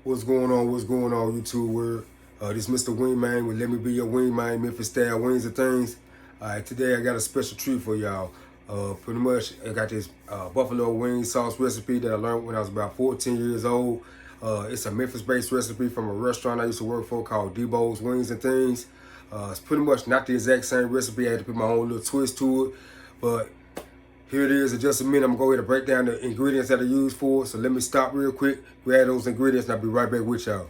What's going on? What's going on, YouTube world? This Mr. Wingman with Let Me Be Your Wingman, Memphis Style Wings and Things. Today I got a special treat for y'all. Pretty much, I got this buffalo wing sauce recipe that I learned when I was about 14 years old. It's a Memphis-based recipe from a restaurant I used to work for called Debo's Wings and Things. It's pretty much not the exact same recipe. I had to put my own little twist to it, but here it is. In just a minute, I'm going to go ahead and break down the ingredients that I use for it. So let me stop real quick, grab those ingredients, and I'll be right back with y'all.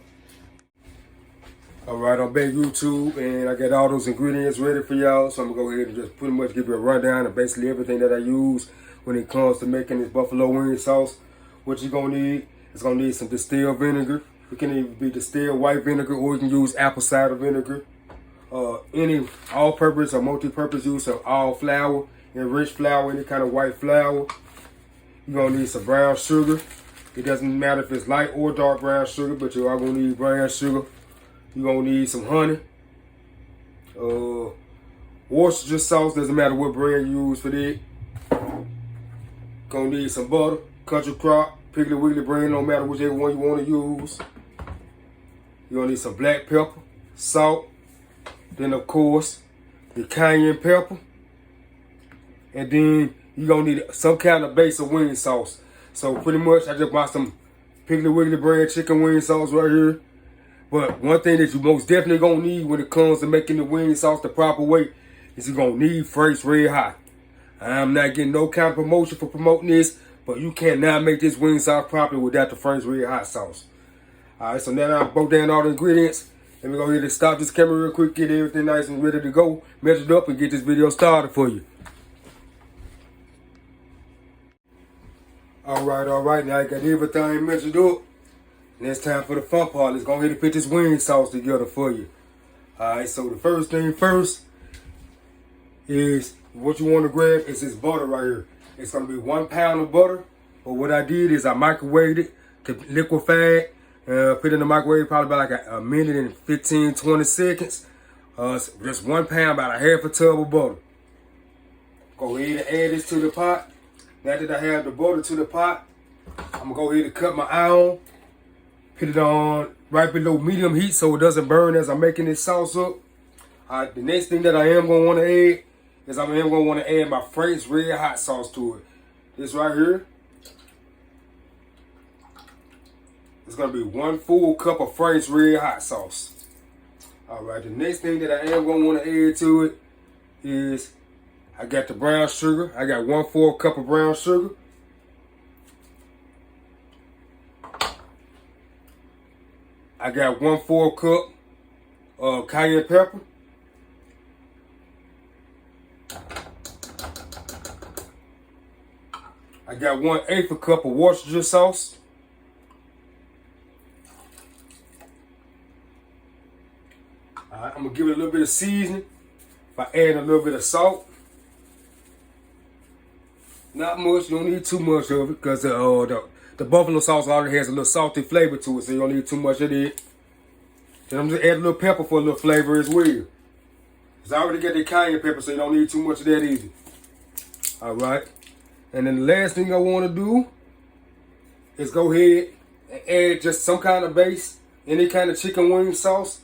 All right, I'm back YouTube, and I got all those ingredients ready for y'all. So I'm going to go ahead and just pretty much give you a rundown of basically everything that I use when it comes to making this buffalo wing sauce. What you're going to need is going to need some distilled vinegar. It can either be distilled white vinegar or you can use apple cider vinegar. Any all-purpose or multi-purpose use of all flour, enriched flour, any kind of white flour. You're gonna need some brown sugar. It doesn't matter if it's light or dark brown sugar, but you are gonna need brown sugar. You're gonna need some honey. Worcestershire sauce, doesn't matter what brand you use for that. Gonna need some butter, country crop, Piggly Wiggly brand, no matter whichever one you wanna use. You're gonna need some black pepper, salt, then of course, the cayenne pepper. And then you're going to need some kind of base of wing sauce. So pretty much I just bought some Piggly Wiggly brand chicken wing sauce right here. But one thing that you most definitely going to need when it comes to making the wing sauce the proper way is you're going to need Frank's Red Hot. I'm not getting no kind of promotion for promoting this, but you cannot make this wing sauce properly without the Frank's Red Hot sauce. Alright, so now that I broke down all the ingredients, let me go ahead and stop this camera real quick, get everything nice and ready to go, measured up, and get this video started for you. All right, now I got everything measured up. And it's time for the fun part. Let's go ahead and put this wing sauce together for you. All right, so the first thing first is what you want to grab is this butter right here. It's going to be 1 pound of butter. But what I did is I microwaved it to liquefy it. Put it in the microwave probably about like a minute and 15, 20 seconds. Just 1 pound, about a half a tub of butter. Go ahead and add this to the pot. Now that I have the butter to the pot, I'm gonna go ahead and cut my iron, put it on right below medium heat so it doesn't burn as I'm making this sauce up. The next thing that I am gonna wanna add is I am gonna wanna add my Frank's Red Hot sauce to it. This right here, it's gonna be 1 full cup of Frank's Red Hot sauce. All right, the next thing that I am gonna wanna add to it is I got the brown sugar. I got 1/4 cup of brown sugar. I got 1/4 cup of cayenne pepper. I got 1/8 cup of Worcestershire sauce. All right, I'm gonna give it a little bit of seasoning by adding a little bit of salt. Not much, you don't need too much of it because the buffalo sauce already has a little salty flavor to it, so you don't need too much of it. Then I'm just adding a little pepper for a little flavor as well. Because I already got the cayenne pepper, so you don't need too much of that either. All right. And then the last thing I want to do is go ahead and add just some kind of base, any kind of chicken wing sauce,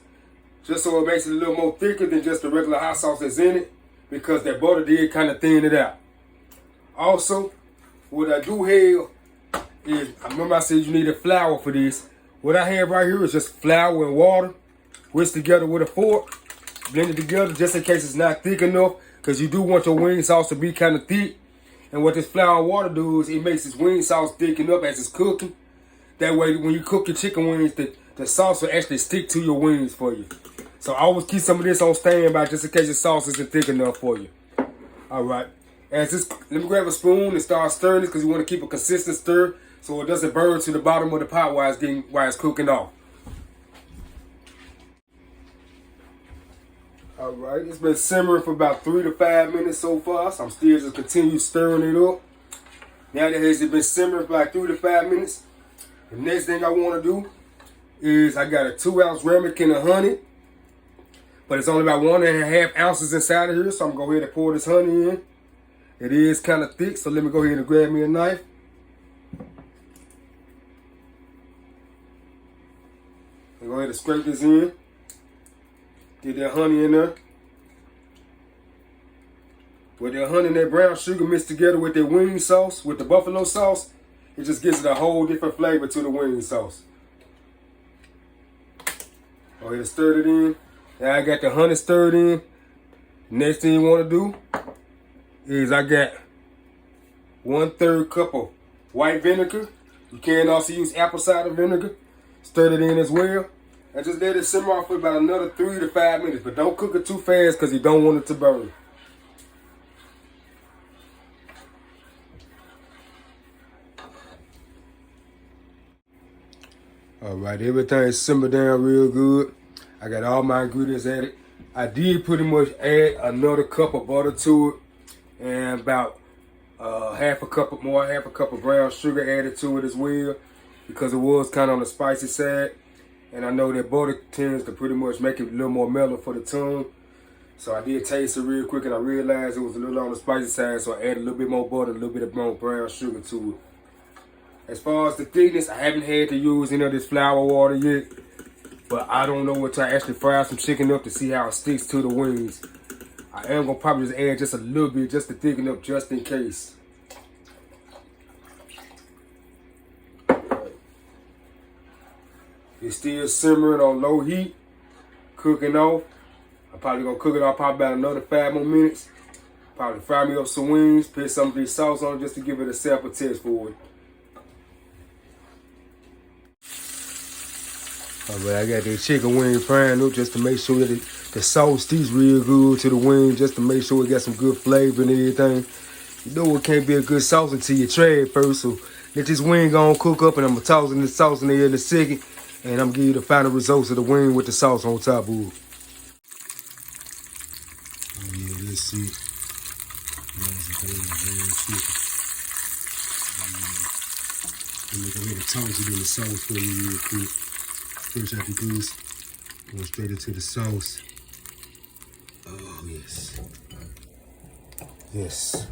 just so it makes it a little more thicker than just the regular hot sauce that's in it, because that butter did kind of thin it out. Also, what I do have is, I remember I said you needed flour for this. What I have right here is just flour and water, whisked together with a fork, blended together just in case it's not thick enough, because you do want your wing sauce to be kind of thick. And what this flour and water do is it makes this wing sauce thicken up as it's cooking. That way, when you cook your chicken wings, the sauce will actually stick to your wings for you. So always keep some of this on standby just in case your sauce isn't thick enough for you. All right. Let me grab a spoon and start stirring this because you want to keep a consistent stir so it doesn't burn to the bottom of the pot while it's cooking off. All right, it's been simmering for about 3 to 5 minutes so far, so I'm still just continue stirring it up. Now that it's been simmering for like 3 to 5 minutes, the next thing I want to do is I got a 2-ounce ramekin of honey, but it's only about 1.5 ounces inside of here, so I'm going to go ahead and pour this honey in. It is kind of thick, so let me go ahead and grab me a knife. Go ahead and scrape this in. Get that honey in there. With that honey and that brown sugar mixed together with that wing sauce, with the buffalo sauce, it just gives it a whole different flavor to the wing sauce. Go ahead and stir it in. Now I got the honey stirred in. Next thing you want to do is I got 1/3 cup of white vinegar. You can also use apple cider vinegar. Stir it in as well. And just let it simmer off for about another 3 to 5 minutes. But don't cook it too fast because you don't want it to burn. Alright, everything simmered down real good. I got all my ingredients added. I did pretty much add another cup of butter to it. And about half a cup of brown sugar added to it as well. Because it was kind of on the spicy side. And I know that butter tends to pretty much make it a little more mellow for the tongue. So I did taste it real quick and I realized it was a little on the spicy side. So I added a little bit more butter, a little bit of more brown sugar to it. As far as the thickness, I haven't had to use any of this flour water yet. But I don't know what to actually fry some chicken up to see how it sticks to the wings. I am going to probably just add just a little bit just to thicken up just in case. It's still simmering on low heat, cooking off. I'm probably going to cook it off probably about another 5 more minutes. Probably fry me up some wings, put some of this sauce on just to give it a sample test for it. Alright, I got the chicken wing frying up just to make sure that the sauce sticks real good to the wing, just to make sure it got some good flavor and everything. You know it can't be a good sauce until you try it first, so let this wing go on cook up and I'm going to toss in the sauce in there in a second. And I'm going to give you the final results of the wing with the sauce on top of it. Oh yeah, let's see. Nice and chicken. Let me go ahead and toss it in the sauce for you real quick. Fresh out the goose, going straight into the sauce. Oh, yes. Yes.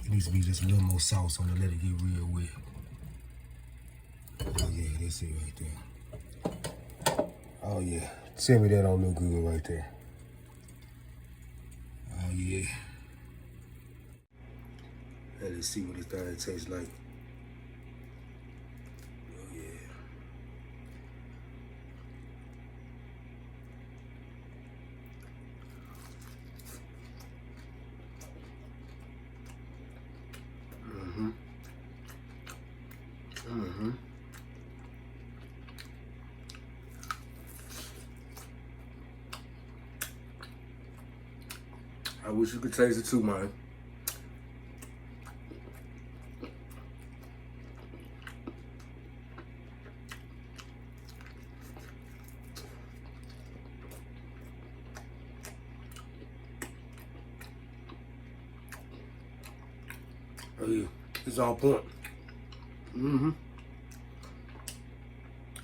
It needs to be just a little more sauce on it, let it get real wet. Oh, yeah, that's it right there. Oh, yeah. Tell me that don't look good right there. Oh, yeah. Let's see what this thing tastes like. I wish you could taste it too, man. Oh yeah, it's on point.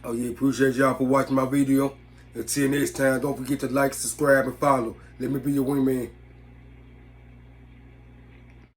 Oh yeah, appreciate y'all for watching my video. Until next time, don't forget to like, subscribe, and follow. Let me be your wingman.